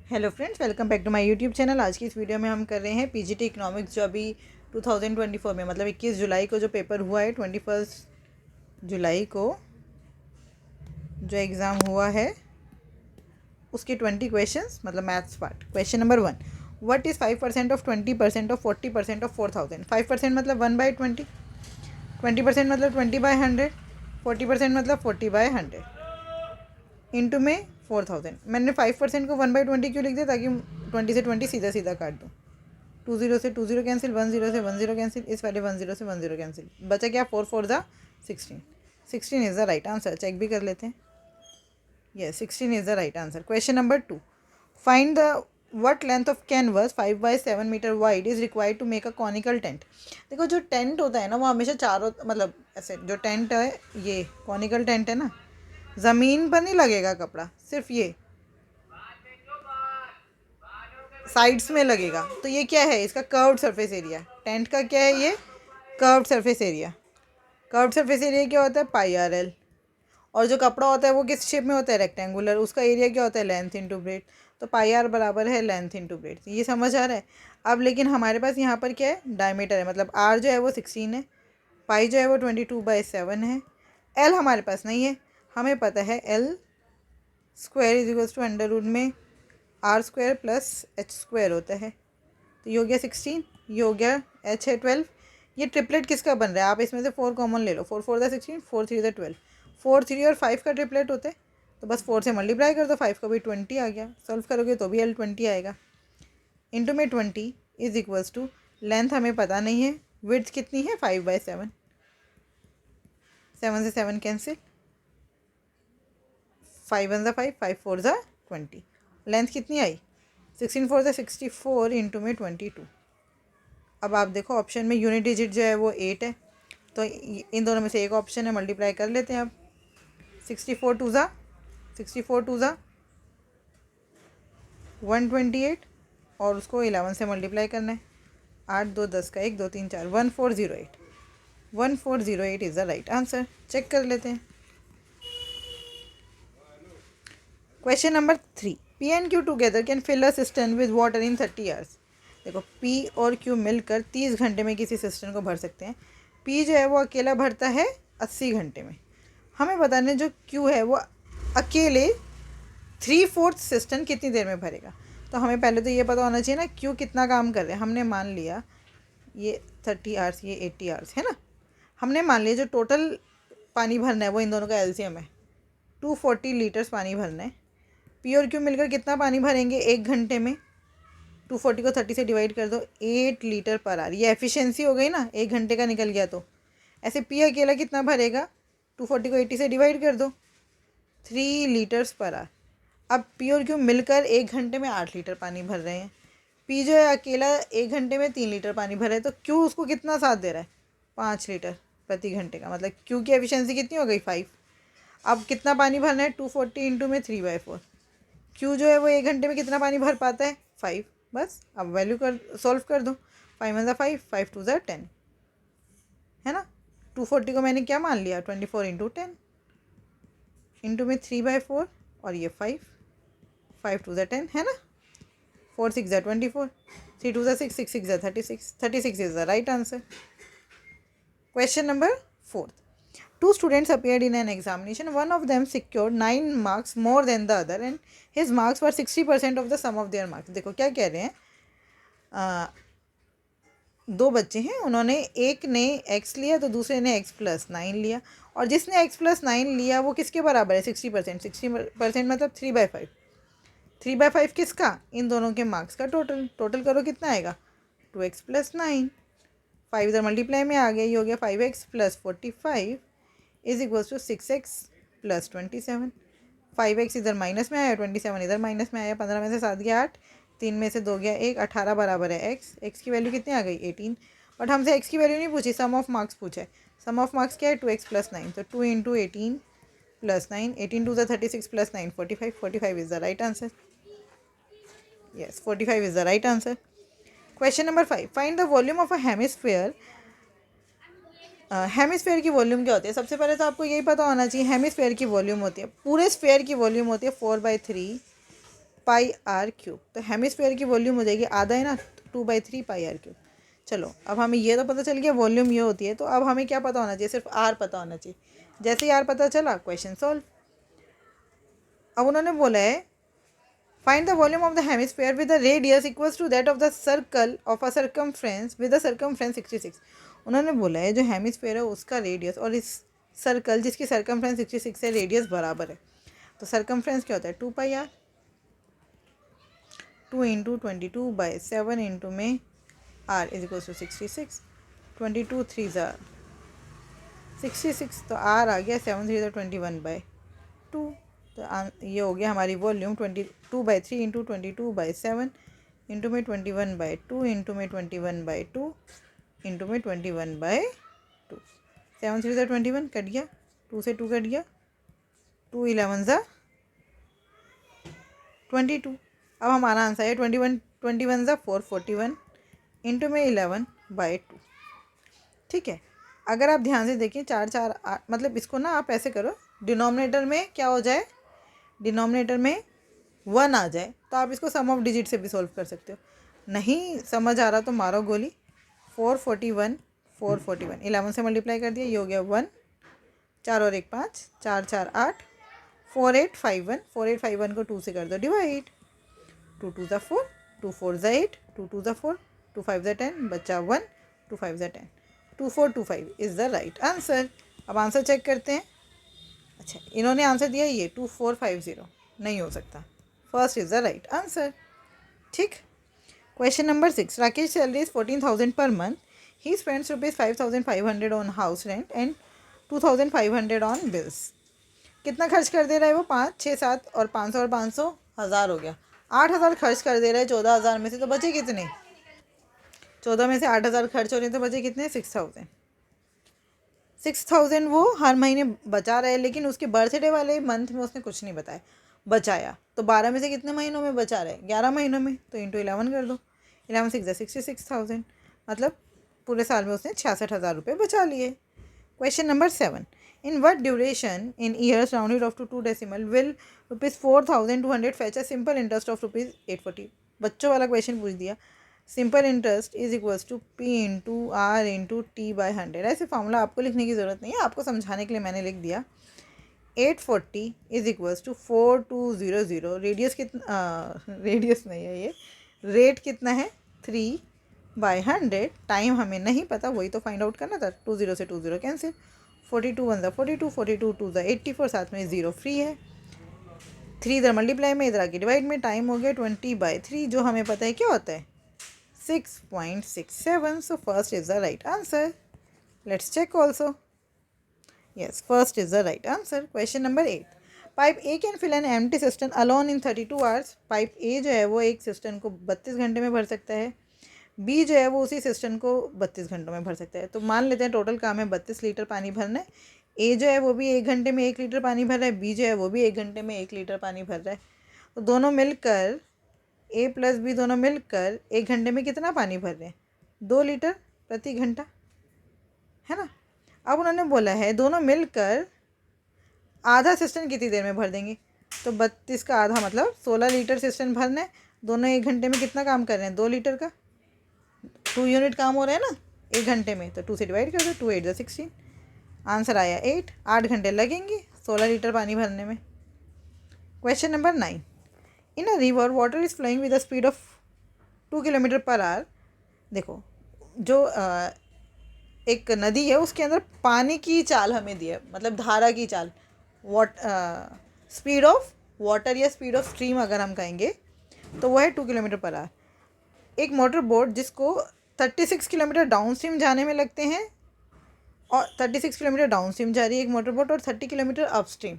Hello friends, welcome back to my YouTube channel. आज की इस वीडियो में हम कर रहे हैं पीजीटी इकोनॉमिक्स, जो अभी 2024 में मतलब 21 जुलाई को जो पेपर हुआ है, 21 जुलाई को जो एग्ज़ाम हुआ है उसके 20 क्वेश्चंस, मतलब maths part. Question number 1, what is 5% of 20% of 40% of 4000। 5% मतलब 1/20, 20% मतलब 20/100, 40% मतलब 40/100 इंटू में 4000। मैंने 5% को 1/20 क्यों लिख दिया, ताकि 20 से 20 सीधा सीधा काट दूँ। 20 से 20 कैंसिल, 10 से 10 कैंसिल, इस वाले 10 से 10 कैंसिल, बचा क्या 4 4 ज़ा 16। 16 is the right answer. Check भी कर लेते हैं। Yes, 16 is the right answer. Question number 2, find the what length of canvas 5/7 metre wide is required to make a conical tent. देखो, जो टेंट होता है ना, वो हमेशा चारों, मतलब ऐसे जो टेंट है, ये कॉनिकल टेंट है ना, ज़मीन पर नहीं लगेगा कपड़ा, सिर्फ ये साइड्स में लगेगा। तो ये क्या है, इसका कर्व्ड सरफेस एरिया। टेंट का क्या है, ये curved surface area. Curved surface area क्या होता है, πRL। और जो कपड़ा होता है वो किस शेप में होता है, रेक्टेंगुलर। उसका एरिया क्या होता है, लेंथ इंटू ब्रेड। तो πR बराबर है लेंथ इंटू ब्रेड। ये समझ आ रहा है। अब लेकिन हमारे पास यहाँ पर क्या है, डायमीटर है, मतलब R जो है वो 16 है, पाई जो है वो 22/7 है। L हमारे पास नहीं है। हमें पता है L square is equals to under root में R square plus H square होता है। तो ये हो गया 16, ये हो गया H है 12। ये ट्रिपलेट किसका बन रहा है, आप इसमें से 4 कॉमन ले लो। 4 4 द 16, 4 3 द 12, 4 3 और 5 का ट्रिपलेट होता है। तो बस 4 से मल्टीप्लाई कर दो, 5 का भी 20 आ गया। सॉल्व करोगे तो भी L 20 आएगा। इंटू में 20 इज इक्वल्स टू, लेंथ हमें पता नहीं है, विड्थ कितनी है 5/7, 7 से 7 कैंसिल, 5 1 ज़ा 5, 5 4 ज़ा 20। लेंथ कितनी आई, 16 4 ज़ा 64 इंटू में 22। अब आप देखो ऑप्शन में यूनिट डिजिट जो है वो 8 है, तो इन दोनों में से एक ऑप्शन है, मल्टीप्लाई कर लेते हैं अब। 64 2 ज़ा 64 2 ज़ा 128, और उसको 11 से मल्टीप्लाई करना है। 8 2 10 का 1 2 3 4, 1408। 1408 is the right answer. Check कर लेते हैं। Question number 3, P and Q together can fill a system with water in 30 hours. देखो, P और Q मिलकर 30 घंटे में किसी सिस्टम को भर सकते हैं। P जो है वो अकेला भरता है 80 घंटे में। हमें बताना है जो Q है वो अकेले 3/4 सिस्टम कितनी देर में भरेगा। तो हमें पहले तो ये पता होना चाहिए ना Q कितना काम कर रहे हैं। हमने मान लिया ये 30 आवर्स, ये 80 आवर्स है ना। हमने मान लिया जो टोटल पानी भरना है वो इन दोनों का एलसीएम है, 240 लीटर्स पानी भरना है। P और Q मिलकर कितना पानी भरेंगे एक घंटे में, 240 को 30 से डिवाइड कर दो, 8 लीटर पर आवर। ये एफिशिएंसी हो गई ना, एक घंटे का निकल गया। तो ऐसे P अकेला कितना भरेगा, 240 को 80 से डिवाइड कर दो, 3 लीटर्स पर आवर। अब P और Q मिलकर एक घंटे में 8 लीटर पानी भर रहे हैं। P जो है अकेला एक घंटे में 3 लीटर पानी भर रहा है, तो Q उसको कितना साथ दे रहा है, 5 लीटर प्रति घंटे का। मतलब Q की एफिशिएंसी कितनी हो गई, 5। अब कितना पानी भरना है, 240 इंटू में 3/4। Q जो है वो एक घंटे में कितना पानी भर पाता है, 5। बस अब वैल्यू कर सॉल्व कर दो। 5 1 ज़ा 5, 5 2 ज़ा 10 है ना। 240 को मैंने क्या मान लिया, 24 इंटू 10 इंटू में 3/4, और ये 5, 5 2 ज़ा 10 है ना। 4 6 ज़ा 24, 3 2 ज़ा 6, 6 6 ज़ा 36, 36 is the right answer. Question number 4, two students appeared in an examination. One of them secured 9 marks more than the other and his marks were 60% of the sum of their marks. देखो क्या कह रहे हैं, दो बच्चे हैं, उन्होंने एक ने x लिया तो दूसरे ने x प्लस 9 लिया, और जिसने x प्लस 9 लिया वो किसके बराबर है, 60%। 60% मतलब 3/5। 3/5 किसका, इन दोनों के मार्क्स का टोटल। टोटल करो कितना आएगा, 2x प्लस 9, 5 इधर मल्टीप्लाई में आ गया, ये हो गया 5x plus 45 is equals to 6x plus 27। 5x इधर माइनस में आया, 27 इधर माइनस में आया, 15 में से 7 गया 8, 3 में से 2 गया 1, 18 बराबर है x की वैल्यू कितनी आ गई, 18। बट हमसे x की वैल्यू नहीं पूछी, सम ऑफ मार्क्स पूछा है। सम ऑफ मार्क्स क्या है, 2x प्लस 9, तो 2 into 18 plus 9, 18 2 36 plus 9 45, 45 is the right answer. Yes, 45 is the right answer. Question number 5, find the volume of a hemisphere. Hemisphere की वॉल्यूम क्या होती है, सबसे पहले तो आपको यही पता होना चाहिए। हेमिस्फेयर की वॉल्यूम होती है, पूरे स्फेयर की वॉल्यूम होती है 4/3 पाई आर क्यूब। तो हेमिस्फेयर की वॉल्यूम हो जाएगी आधा है ना, 2/3 पाई आर क्यूब। चलो अब हमें ये तो पता चल गया वॉल्यूम ये होती है, तो अब हमें क्या पता होना चाहिए, सिर्फ आर पता होना चाहिए। जैसे ही आर पता चला क्वेश्चन सॉल्व। अब उन्होंने बोला है find the volume of the hemisphere with the radius equals to that of the circle of a circumference with the circumference 66। उन्होंने बोला है जो हेमिस्फेयर है उसका रेडियस और इस सर्कल जिसकी सर्कमफ्रेंस 66 है रेडियस बराबर है। तो सर्कमफ्रेंस क्या होता है 2 पाई आर, 2 × 22/7 इंटू में r इज इक्वल टू 66। 22 3 ज़ा 66, तो r आ गया 7 3 ज़ा 21/2। तो ये हो गया हमारी वॉल्यूम 22/3 इंटू 22/7 इंटू में 21/2 इंटू में 21/2 इंटू में 21/2। 7 3 ज़ा 21 कट गया, 2 से 2 कट गया, 2 11 ज़ा 22। अब हमारा आंसर है 21 ज़ा 441 इंटू में 11/2। ठीक है, अगर आप ध्यान से देखें 4 4 8, मतलब इसको ना आप ऐसे करो डिनोमिनेटर में क्या हो जाए, डिनोमिनेटर में 1 आ जाए, तो आप इसको सम ऑफ डिजिट से भी सॉल्व कर सकते हो। नहीं समझ आ रहा तो मारो गोली। 441 441 11 से मल्टीप्लाई कर दिया, ये हो गया 1, 4 और 1 5, 4 4 8, 4851 4851 को 2 से कर दो डिवाइड, 2 2 ज़ा 4, 2 4 ज़ा 8, 2 2 ज़ा 4, 2 5 ज़ा 10, बचा 1, 2 5 ज़ा 10, 2425 इज़ द राइट आंसर। अब आंसर चेक करते हैं। अच्छा इन्होंने आंसर दिया ये 2450, नहीं हो सकता, first is the right answer. ठीक, question number 6, Rakesh salary is 14,000 per month, he spends ₹5,500 on house rent and 2,500 on bills. कितना खर्च कर दे रहा है वो, 5 6 7 और 500 और 500 हज़ार हो गया, 8,000 खर्च कर दे रहा है 14,000 में से, तो बचे कितने, 14 में से 8,000 खर्च हो रहे हैं तो बचे कितने 6,000। 6,000 वो हर महीने बचा रहा है, लेकिन उसके बर्थडे वाले मंथ में उसने कुछ नहीं बताया बचाया, तो 12 में से कितने महीनों में बचा रहा है, 11 महीनों में, तो इंटू 11 कर दो, 11 6 66,000, मतलब पूरे साल में उसने 66,000 रुपये बचा लिए। Question number 7, in what duration in years rounded off to 2 decimal will ₹4,200 fetch a simple interest of ₹840। बच्चों वाला क्वेश्चन पूछ दिया, simple interest is equals to P into R into T/100। ऐसे फॉर्मूला आपको लिखने की ज़रूरत नहीं है, आपको समझाने के लिए मैंने लिख दिया। 840 इज इक्वल्स टू 4200, रेडियस कितना, रेडियस नहीं है ये, रेट कितना है 3/100, टाइम हमें नहीं पता, वही तो फाइंड आउट करना था। 20 से 20 कैंसिल, 42 1 ज़ा 42, 42 2 ज़ा 84, साथ में 0 फ्री है, 3 इधर मल्टीप्लाई में इधर आके डिवाइड में, टाइम हो गया 20/3, जो हमें पता है क्या होता है 6.67. So first is the right answer. Let's check also. Yes, first is the right answer. Question number 8. Pipe A can fill an empty cistern alone in 32 hours. Pipe A जो है वो एक सिस्टन को 32 घंटे में भर सकता है, B जो है वो उसी सिस्टन को 32 घंटों में भर सकता है। तो मान लेते हैं टोटल काम है 32 लीटर पानी भरना है। A जो है वो भी 1 घंटे में 1 लीटर पानी भर रहा है, B जो है वो भी 1 घंटे में 1 लीटर पानी भर रहा है। तो दोनों मिलकर A प्लस B दोनों मिलकर 1 घंटे में कितना पानी भर रहे हैं, 2 लीटर प्रति घंटा, है ना। अब उन्होंने बोला है दोनों मिलकर आधा सिस्टन कितनी देर में भर देंगे, तो 32 का आधा मतलब 16 लीटर सिस्टन भरना है। दोनों 1 घंटे में कितना काम कर रहे हैं, 2 लीटर का, 2 यूनिट काम हो रहा है ना 1 घंटे में, तो 2 से डिवाइड कर दो, 2 8 ज़ा 16, आंसर आया 8। 8 घंटे लगेंगे 16 लीटर पानी भरने में। Question number 9, in a river water is flowing with the speed of 2 kilometre per hour. देखो जो एक नदी है उसके अंदर पानी की चाल हमें दी है, मतलब धारा की चाल, स्पीड ऑफ वाटर या स्पीड ऑफ स्ट्रीम अगर हम कहेंगे तो वो है 2 किलोमीटर पर आवर। एक मोटर बोट जिसको 36 किलोमीटर डाउन स्ट्रीम जाने में लगते हैं, और 36 किलोमीटर डाउन स्ट्रीम जा रही है एक मोटर बोट और 30 किलोमीटर अप स्ट्रीम,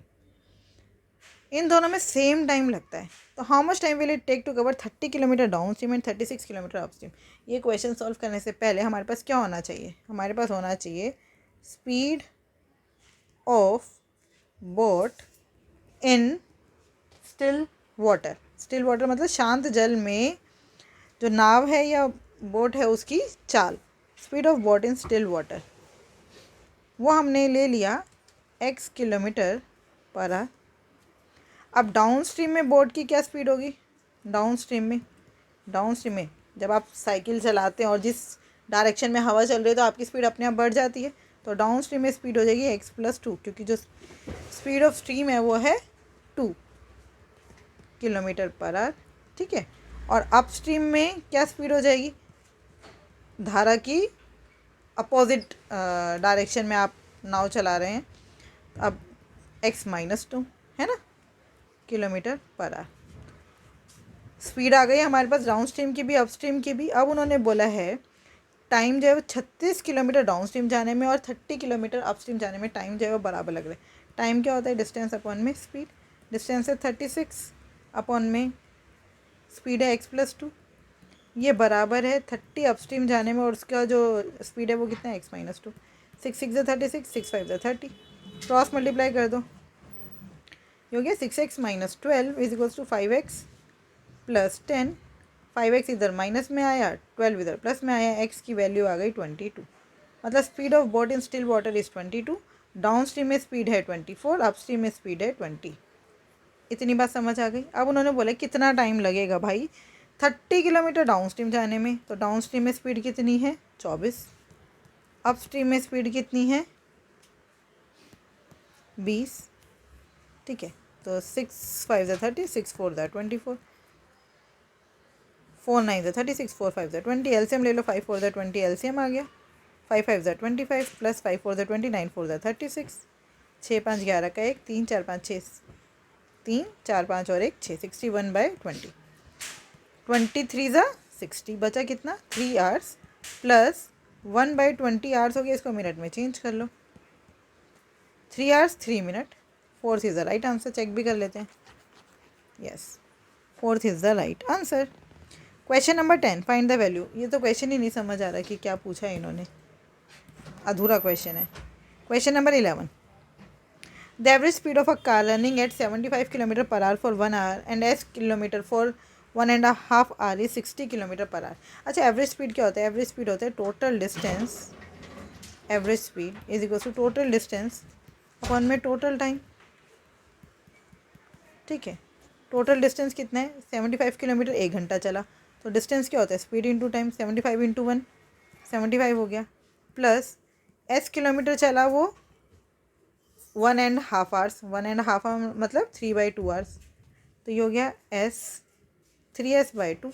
इन दोनों में सेम टाइम लगता है। तो how much time will it take to cover 30 kilometre down stream and 36 kilometre up stream. ये क्वेश्चन सॉल्व करने से पहले हमारे पास क्या होना चाहिए, हमारे पास होना चाहिए speed of boat in still water. Still water मतलब शांत जल में जो नाव है या बोट है उसकी चाल, speed of boat in still water, वो हमने ले लिया x किलोमीटर पर आवर। अब डाउन स्ट्रीम में बोट की क्या स्पीड होगी, डाउन स्ट्रीम में जब आप साइकिल चलाते हैं और जिस डायरेक्शन में हवा चल रही है तो आपकी स्पीड अपने आप बढ़ जाती है। तो डाउन स्ट्रीम में स्पीड हो जाएगी x+2, क्योंकि जो स्पीड ऑफ स्ट्रीम है वो है 2 km/h। ठीक है, और अप स्ट्रीम में क्या स्पीड हो जाएगी, धारा की अपोजिट डायरेक्शन में आप नाव चला रहे हैं, अब x-2 है ना km/h। स्पीड आ गई हमारे पास डाउन स्ट्रीम की भी अप स्ट्रीम की भी। अब उन्होंने बोला है टाइम जो है वो 36 किलोमीटर डाउन स्ट्रीम जाने में और 30 किलोमीटर अप स्ट्रीम जाने में टाइम जो है वो बराबर लग रहा है। टाइम क्या होता है, डिस्टेंस अपॉन में स्पीड। डिस्टेंस है 36 अपॉन में स्पीड है x+2, ये बराबर है 30 अप स्ट्रीम जाने में और उसका जो स्पीड है वो कितना है x-2। 6×6 = 36, 6×5 = 30, क्रॉस मल्टीप्लाई कर दो, ये हो गया 6x-12 = 5x + 10। 5x इधर माइनस में आया, 12 इधर प्लस में आया, x की वैल्यू आ गई 22। मतलब speed of boat in still water is 22। Down stream में स्पीड है 24, अप स्ट्रीम में स्पीड है 20। इतनी बात समझ आ गई। अब उन्होंने बोला कितना टाइम लगेगा भाई 30 किलोमीटर डाउन स्ट्रीम जाने में, तो डाउन स्ट्रीम में स्पीड कितनी है 24, अप स्ट्रीम में स्पीड कितनी है 20। ठीक है, तो 6×5 = 30, 6×4 = 24, 4×9 = 36, 4×5 = 20। एलसीएम ले लो, 5×4 = 20 एलसीएम आ गया, 5×5 = 25 प्लस 5×4 = 20, 9×4 = 36, 6×5 = 11 का 1, 3 4 5 6, 3 4 5 और 1 6, 61/20, 23 ज़ा 60, बचा कितना 3 आवर्स प्लस 1/20 आवर्स हो गया, इसको मिनट में चेंज कर लो, 3 hours 3 minute. 4th is the right answer. Check भी कर लेते हैं, yes 4th is the right answer. Question number 10, find the value. ये तो क्वेश्चन ही नहीं समझ आ रहा कि क्या पूछा है इन्होंने, अधूरा क्वेश्चन है। Question number 11, the average speed of a car running at 75 km/h for 1 hour and s kilometre for 1.5 hour is 60 km/h। अच्छा, एवरेज स्पीड क्या होता है, एवरेज स्पीड होता है total distance, average speed is equal to total distance upon में total time. ठीक है, total distance कितना है 75 किलोमीटर, 1 घंटा चला, तो डिस्टेंस क्या होता है स्पीड इंटू टाइम, 75 × 1 75 हो गया, प्लस s किलोमीटर चला वो 1.5 hours, 1.5 hour मतलब 3/2 आवर्स, तो ये हो गया s 3s/2।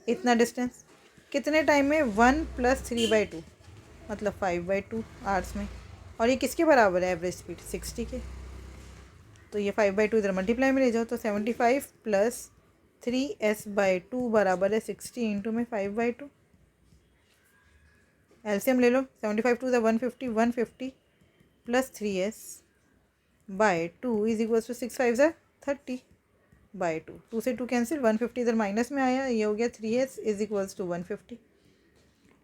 इतना डिस्टेंस कितने टाइम में 1 + 3/2 मतलब 5/2 आवर्स में, और ये किसके बराबर है एवरेज स्पीड 60 के, तो ये 5/2 इधर मल्टीप्लाई में ले जाओ, तो 75 + 3s/2 बराबर है 60 इंटू में 5/2। एलसीएम ले लो, 75 × 2 = 150, 150 + 3s/2 इज इक्वल टू 6×5 = 30/2। 2 से 2 कैंसिल, 150 इधर माइनस में आया, ये हो गया 3s is equals to 150,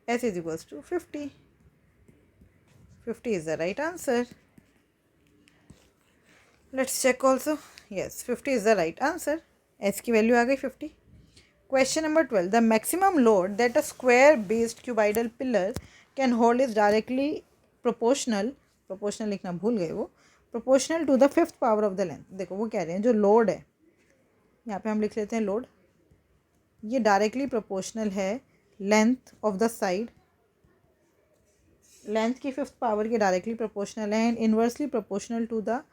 s is equals to 50। 50 is the right answer. Let's check also, yes 50 is the right answer. s की वैल्यू आ गई 50। Question number 12, the maximum load that a square based cuboidal pillar can hold is directly proportional, proportional लिखना भूल गए वो, proportional to the 5th power of the length. देखो वो कह रहे हैं जो लोड है, यहाँ पे हम लिख लेते हैं लोड, ये डायरेक्टली प्रोपोर्शनल है length of the side, length की 5th पावर के डायरेक्टली प्रोपोर्शनल है, and inversely proportional to the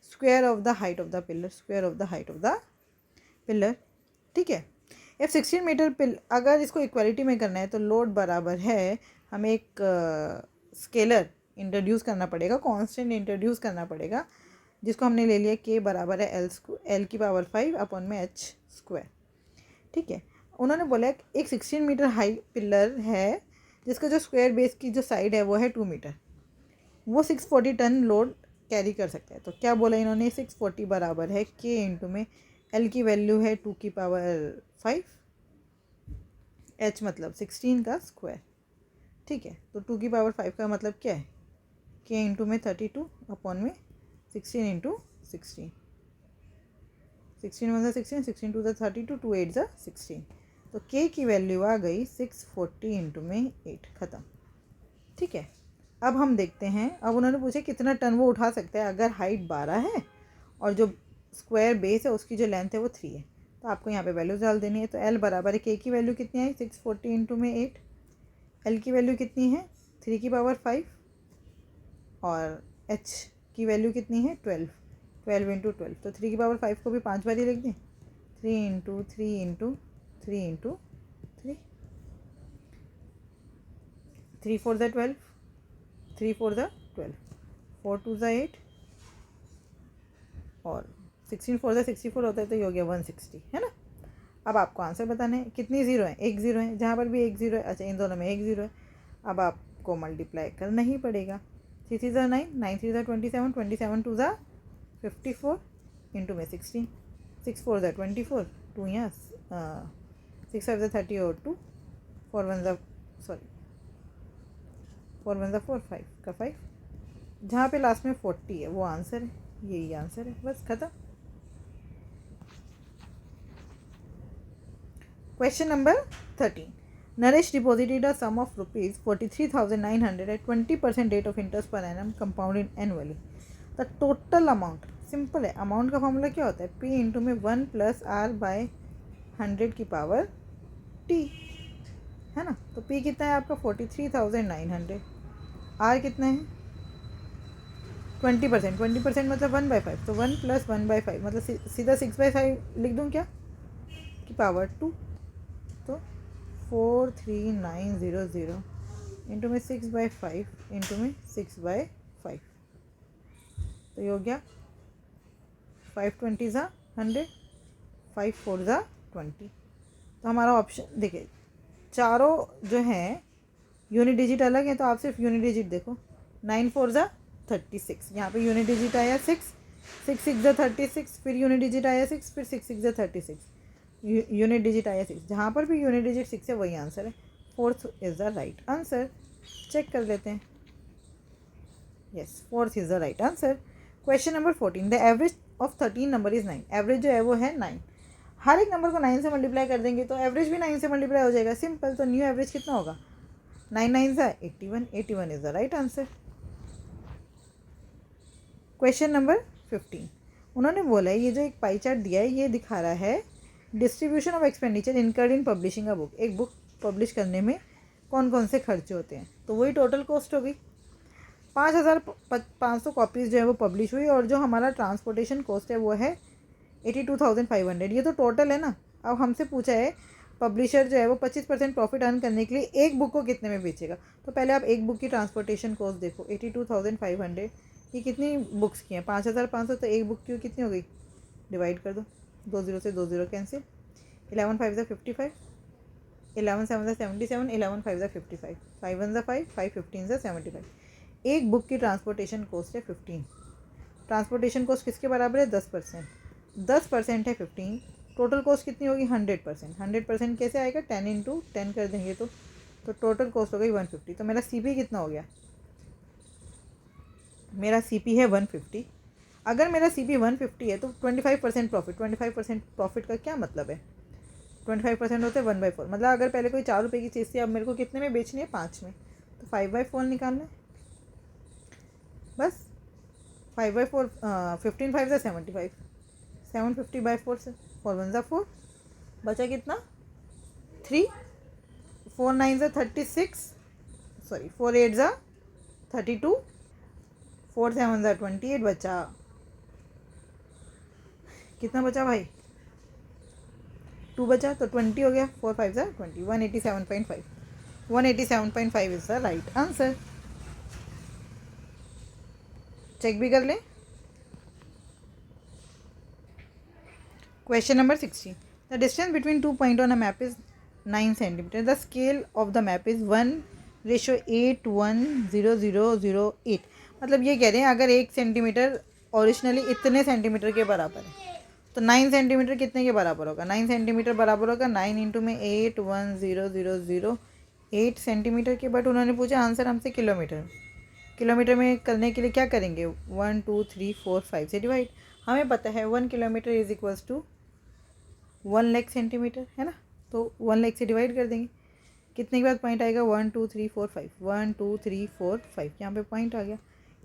square of the height of the pillar, square of the height of the pillar. ठीक है, if 16 metre पिल, अगर इसको equality में करना है तो लोड बराबर है, हमें एक स्केलर इंट्रोड्यूस करना पड़ेगा, कांस्टेंट इंट्रोड्यूस करना पड़ेगा, जिसको हमने ले लिया k बराबर है l की पावर 5 अपॉन में h²। ठीक है, उन्होंने बोला एक 16 मीटर हाई पिलर है जिसका जो स्क्वायर बेस की जो साइड है वो है 2 मीटर, वो 640 टन लोड कैरी कर सकता है। तो क्या बोला इन्होंने, 640 बराबर है k इंटू में l की वैल्यू है 2 की पावर 5, h मतलब 16 का स्क्वायर। ठीक है, तो 2 की पावर 5 का मतलब क्या है, k इंटू में 32 अपॉन में 16 इंटू 16, 16 1 16, 16 2 32, 2 8 16, तो k की वैल्यू आ गई 640 इंटू में 8, ख़त्म। ठीक है, अब हम देखते हैं, अब उन्होंने पूछा कितना टन वो उठा सकता है अगर हाइट 12 है और जो स्क्वायर बेस है उसकी जो लेंथ है वो 3 है, तो आपको यहाँ पे वैल्यूज डाल देनी है। तो एल बराबर है, के की वैल्यू कितनी आई 640 इंटू में 8, एल की वैल्यू कितनी है 3 की पावर 5 और एच की वैल्यू कितनी है 12, 12 इंटू 12। तो 3 की पावर 5 को भी 5 बार ही लिख दें, 3 इंटू 3 इंटू 3 इंटू 3, 3 4 ज़ा 12, 3 4 ज़ा 12, 4 2 ज़ा 8 और 16 4 ज़ा 64 होता है, तो ये हो गया 160, है ना। अब आपको आंसर बताना है। कितनी ज़ीरो है, एक ज़ीरो है, जहाँ पर भी एक ज़ीरो है। अच्छा, इन दोनों में एक ज़ीरो है। अब आपको मल्टीप्लाई करना ही पड़ेगा। 3 3 ज़ा 9, 9 3 ज़ा 27, 27 2 ज़ा 54 इंटू में 16, 6 4 ज़ा 24, 2 यहाँ 6 5 ज़ा 30 और 2, 4 1 ज़ा 4 5 का 5, जहाँ पे लास्ट में 40 है वो आंसर है। यही आंसर है, बस खत्म। Question number 13. Naresh deposited a sum of rupees 43,900 at 20% rate of interest per annum compounded annually. The total amount, simple है, अमाउंट का फॉर्मूला क्या होता है, P इंटू में 1 प्लस आर बाय 100 की पावर T, है ना। तो P कितना है आपका 43,900, R कितना है 20%, 20% मतलब 1/5, तो 1 प्लस 1/5 मतलब सीधा 6/5 लिख दूँ क्या की पावर 2, तो 43900 इंटू में 6/5 इंटू में 6/5, तो ये हो गया 5 20 ज़ा 100, 5 4 ज़ा 20। तो हमारा ऑप्शन देखिए, चारों जो हैं यूनिट डिजिट अलग है, तो आप सिर्फ यूनिट डिजिट देखो। 9 4 ज़ा 36, यहाँ पे यूनिट डिजिट आया 6, 6 6 ज़ा 36, फिर यूनिट डिजिट आया 6, फिर 6 6 ज़ा 36, यूनिट डिजिट आया 6, जहाँ पर भी यूनिट डिजिट 6 है वही आंसर है। 4th is the right answer. Check कर लेते हैं। Yes, 4th is the right answer. Question number 14, the average of 13 number is 9। Average जो है वो है 9। हर एक नंबर को 9 से मल्टीप्लाई कर देंगे तो एवरेज भी 9 से मल्टीप्लाई हो जाएगा, सिंपल। तो न्यू एवरेज कितना होगा 9 9 ज़ा 81, 81 is the right answer. Question number 15, उन्होंने बोला है ये जो एक पाई चार्ट दिया है ये दिखा रहा है distribution of expenditure incurred in publishing a book. एक बुक पब्लिश करने में कौन कौन से खर्चे होते हैं, तो वही टोटल कॉस्ट हो गई। 5,500 कॉपीज़ जो है वो पब्लिश हुई और जो हमारा ट्रांसपोर्टेशन कॉस्ट है वो है 82,500। ये तो टोटल है ना। अब हमसे पूछा है पब्लिशर जो है वो 25% प्रॉफिट अर्न करने के लिए एक बुक को कितने में बेचेगा। तो पहले आप एक बुक की ट्रांसपोर्टेशन कॉस्ट देखो, 82,500, ये कितनी बुक्स की हैं 5,500, तो एक बुक की कितनी हो गई, डिवाइड कर दो, 2 0 से 2 0 कैंसिल, 11 5 ज़ा 55, 11 7 ज़ा 77, 11 5 ज़ा 55, 5 1 ज़ा 5, 5 15 ज़ा 75। एक बुक की ट्रांसपोर्टेशन कॉस्ट है 15। ट्रांसपोर्टेशन कॉस्ट किसके बराबर है 10%, 10% है 15, टोटल कॉस्ट कितनी होगी 100%। 100% कैसे आएगा 10 इंटू 10 कर देंगे तो टोटल कॉस्ट हो गई 150। तो मेरा CP कितना हो गया, मेरा CP है 150। अगर मेरा CP 150 है तो 25% प्रॉफिट, 25% प्रॉफिट का क्या मतलब है, 25% होते हैं 1/4, मतलब अगर पहले कोई 4 रुपये की चीज़ थी अब मेरे को कितने में बेचनी है 5 में, तो 5/4 निकालना है बस। 5/4 15 5 ज़ा 75, 750/4 से 4 1 ज़ा 4, बचा कितना 3, 4 9 ज़ा 36, सॉरी 4 8 ज़ा 32, 4 7 ज़ा 28, बचा कितना बचा भाई 2 बचा, तो 20 हो गया, 4 5 ज़ा 20, 187.5, 187.5 is the right answer. Check भी कर लें। Question number 16, the distance between 2 point on a map is 9 centimetre, the scale of the map is 1:810,008। मतलब ये कह रहे हैं अगर 1 सेंटीमीटर ओरिजिनली इतने सेंटीमीटर के बराबर है तो 9 सेंटीमीटर कितने के बराबर होगा, 9 सेंटीमीटर बराबर होगा 9 इंटू में 810,008 सेंटीमीटर के। बट उन्होंने पूछा आंसर हमसे किलोमीटर, किलोमीटर में करने के लिए क्या करेंगे 1 2 3 4 5 से डिवाइड। हमें पता है 1 किलोमीटर is equals to 1 lakh centimetre, है ना। तो 1 लाख से डिवाइड कर देंगे, कितने के बाद पॉइंट आएगा 1 2 3 4 5, 1 2 3 4 5, यहाँ पे पॉइंट आ गया।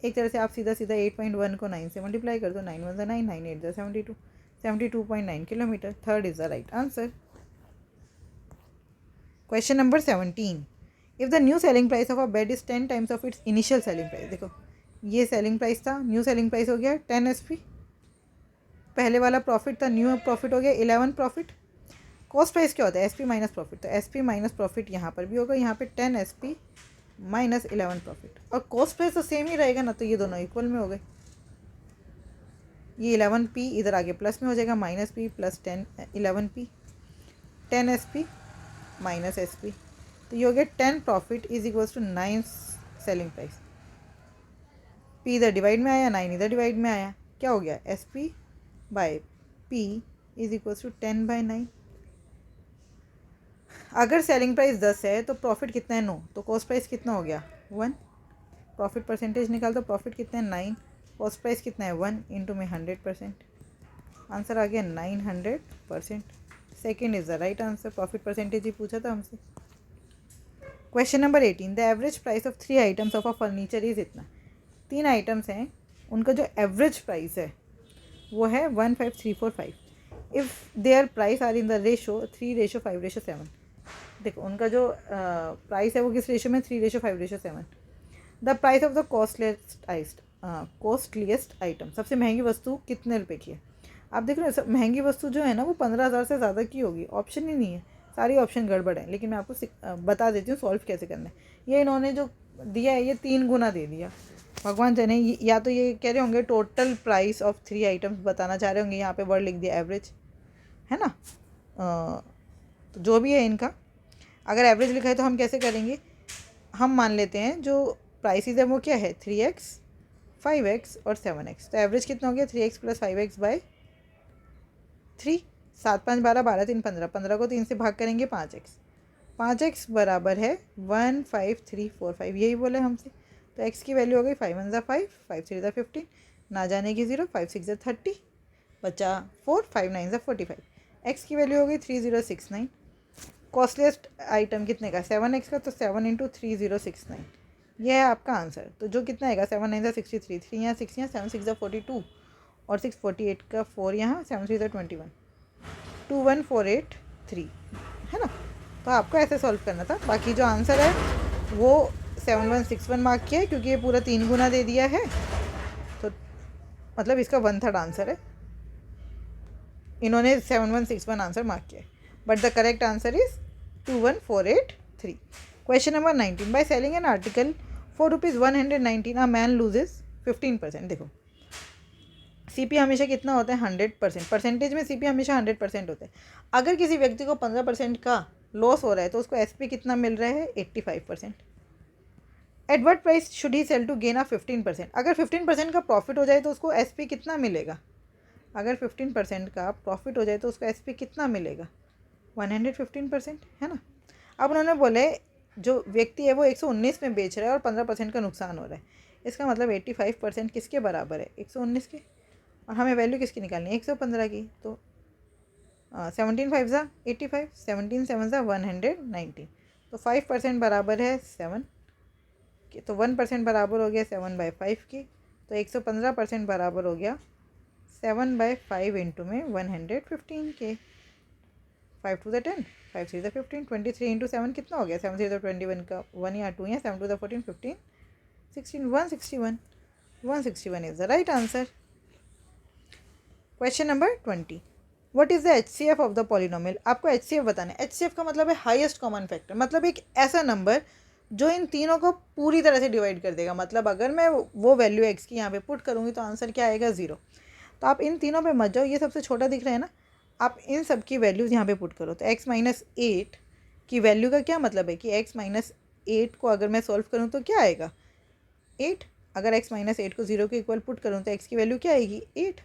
एक तरह से आप सीधा सीधा 8.1 को 9 से मल्टीप्लाई कर दो, 9 1 ज़ा 9, 9 8 ज़ा 72, 72.9 kilometre. Third is the right answer. Question number 17, if the new selling price of a bed is 10 times of its initial selling price. देखो ये सेलिंग प्राइस था, न्यू सेलिंग प्राइस हो गया 10 SP, पहले वाला प्रॉफिट था, न्यू प्रॉफिट हो गया 11 प्रॉफिट। कॉस्ट प्राइस क्या होता है? SP माइनस प्रॉफिट, तो SP माइनस प्रॉफिट यहाँ पर भी होगा, यहाँ पे 10 SP माइनस 11 प्रॉफिट, और कॉस्ट प्राइस तो सेम ही रहेगा ना, तो ये दोनों इक्वल में हो गए। ये 11P इधर आगे प्लस में हो जाएगा, minus P plus 11P, 10 SP minus SP, तो ये हो गया 10 profit is equals to 9 selling price. P इधर डिवाइड में आया, 9 इधर डिवाइड में आया, क्या हो गया? SP by P is equals to 10/9। अगर सेलिंग प्राइस 10 है तो प्रॉफिट कितना है? 9, तो कॉस्ट प्राइस कितना हो गया? 1। प्रॉफिट परसेंटेज निकाल दो, प्रॉफिट कितना है? 9, कॉस्ट प्राइस कितना है? 1 इंटू में 100%, आंसर आ गया 900%। Second is the right answer. Profit percentage ही पूछा था हमसे। Question number 18, the average price of 3 items of a furniture is इतना। 3 आइटम्स हैं, उनका जो एवरेज प्राइस है वो है 15345। If their price are in the ratio 3:5:7। देखो उनका जो प्राइस है वो किस रेशो में? 3:5:7। The price of the costliest item, सबसे महंगी वस्तु कितने रुपए की है? आप देख रहे हो महंगी वस्तु जो है ना वो 15,000 से ज़्यादा की होगी। ऑप्शन ही नहीं है, सारी ऑप्शन गड़बड़ है, लेकिन मैं आपको बता देती हूँ सॉल्व कैसे करना है। ये इन्होंने जो दिया है ये 3 गुना दे दिया, भगवान जाने। या तो ये कह रहे होंगे टोटल प्राइस ऑफ 3 आइटम्स बताना चाह रहे होंगे, यहाँ पे वर्ड लिख दिया एवरेज, है ना। तो जो भी है इनका, अगर एवरेज लिखा है तो हम कैसे करेंगे? हम मान लेते हैं जो प्राइसेस है वो क्या है? 3x, 5x और 7x। तो एवरेज कितना हो गया? 3x plus 5x bye 3। 7 5 12, 12 3 15, 15 को 3 से भाग करेंगे 5x, 5x बराबर है 15345, यही बोले हमसे। तो x की वैल्यू हो गई 5 1 5, 5 3 15, ना जाने की 0, 5 6 30, बचा 4, 5 9 45। x की वैल्यू हो गई 3069। कॉस्टलीस्ट आइटम कितने का? 7x का, तो 7 इंटू 3069, यह है आपका आंसर। तो जो कितना आएगा? 7 9 63, 3 यहाँ 6 यहाँ, 7 6 42 और 6 48 का 4 यहाँ, 7 3 21, 21483, है ना। तो आपको ऐसे सॉल्व करना था। बाकी जो आंसर है वो 7161 मार्क किया है, क्योंकि ये पूरा 3 गुना दे दिया है, तो मतलब इसका 1/3 आंसर है। इन्होंने 7161 आंसर मार्क किया है, but the correct answer is 21483। Question number 19, by selling an article for ₹119 a man loses 15%। देखो CP हमेशा कितना होता है? 100%। परसेंटेज में CP हमेशा 100% होता है। अगर किसी व्यक्ति को 15% का लॉस हो रहा है तो उसको SP कितना मिल रहा है? 85%। At what price should he sell to gain a 15%। अगर 15% का प्रॉफिट हो जाए तो उसको SP कितना मिलेगा? अगर 15% का प्रॉफिट हो जाए तो उसको SP कितना मिलेगा? 115%, है ना। अब उन्होंने बोले जो व्यक्ति है वो 119 में बेच रहा है और 15% का नुकसान हो रहा है, इसका मतलब 85% किसके बराबर है? 119 के। और हमें वैल्यू किसकी निकालनी है? 115 की। तो 17 5 ज़ा 85, 17 7 ज़ा 119, तो 5% बराबर है 7 के, तो 1% बराबर हो गया 7/5 की, तो 115% बराबर हो गया 7/5 इंटू में 115 के। 5 2 10, 5 3 15, 23 इंटू 7 कितना हो गया? 7 3 21 का 1 या 2 या 7 2 14 15 16, 161, 161 is the right answer. Question number 20, what is the HCF of the polynomial. आपको HCF बताना है। HCF का मतलब है हाईएस्ट कॉमन फैक्टर, मतलब एक ऐसा नंबर जो इन तीनों को पूरी तरह से डिवाइड कर देगा। मतलब अगर मैं वो वैल्यू x की यहाँ पे पुट करूँगी तो आंसर क्या आएगा? 0। तो आप इन तीनों पे मत जाओ, ये सबसे छोटा दिख रहा है ना, आप इन सब की वैल्यूज़ यहाँ पे पुट करो। तो x माइनस 8 की वैल्यू का क्या मतलब है कि x माइनस 8 को अगर मैं सॉल्व करूँ तो क्या आएगा? 8। अगर x माइनस 8 को 0 के इक्वल पुट करूँ तो x की वैल्यू क्या आएगी? 8।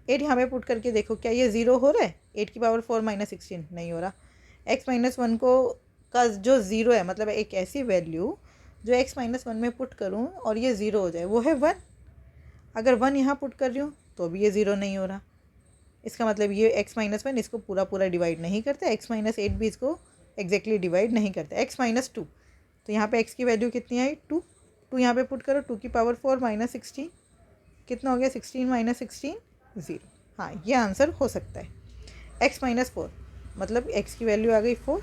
8 यहाँ पे पुट करके देखो क्या ये 0 हो रहा है? 8 की पावर 4 माइनस 16 नहीं हो रहा। x माइनस 1 को का जो 0 है, मतलब एक ऐसी वैल्यू जो x माइनस 1 में पुट करूँ और ये 0 हो जाए, वो है 1। अगर 1 यहाँ पुट कर रही हूँ तो भी ये 0 नहीं हो रहा। इसका मतलब ये x माइनस 1 इसको पूरा पूरा डिवाइड नहीं करता, x माइनस 8 भी इसको एग्जैक्टली डिवाइड नहीं करता। x माइनस 2, तो यहाँ पे x की वैल्यू कितनी आई? 2। 2 यहाँ पे पुट करो, 2 की पावर 4 माइनस 16 कितना हो गया? 16 माइनस 16 0। हाँ, ये आंसर हो सकता है। x माइनस 4 मतलब x की वैल्यू आ गई 4,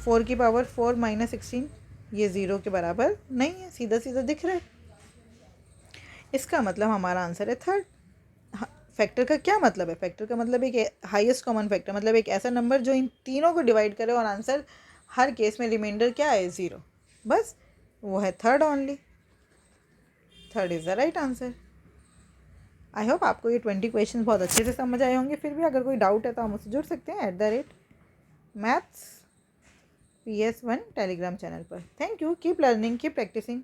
4 की पावर 4 माइनस 16, ये 0 के बराबर नहीं है, सीधा सीधा दिख रहा है। इसका मतलब हमारा आंसर है थर्ड। फैक्टर का क्या मतलब है? फैक्टर का मतलब एक हाईएस्ट कॉमन फैक्टर, मतलब एक ऐसा नंबर जो इन तीनों को डिवाइड करे और आंसर हर केस में रिमाइंडर क्या है? 0। बस वो है third only. Third is the right answer. I hope आपको ये 20 क्वेश्चन बहुत अच्छे से समझ आए होंगे। फिर भी अगर कोई डाउट है तो आप मुझसे जुड़ सकते हैं @maths PS1 टेलीग्राम चैनल पर। Thank you, keep learning, keep practising.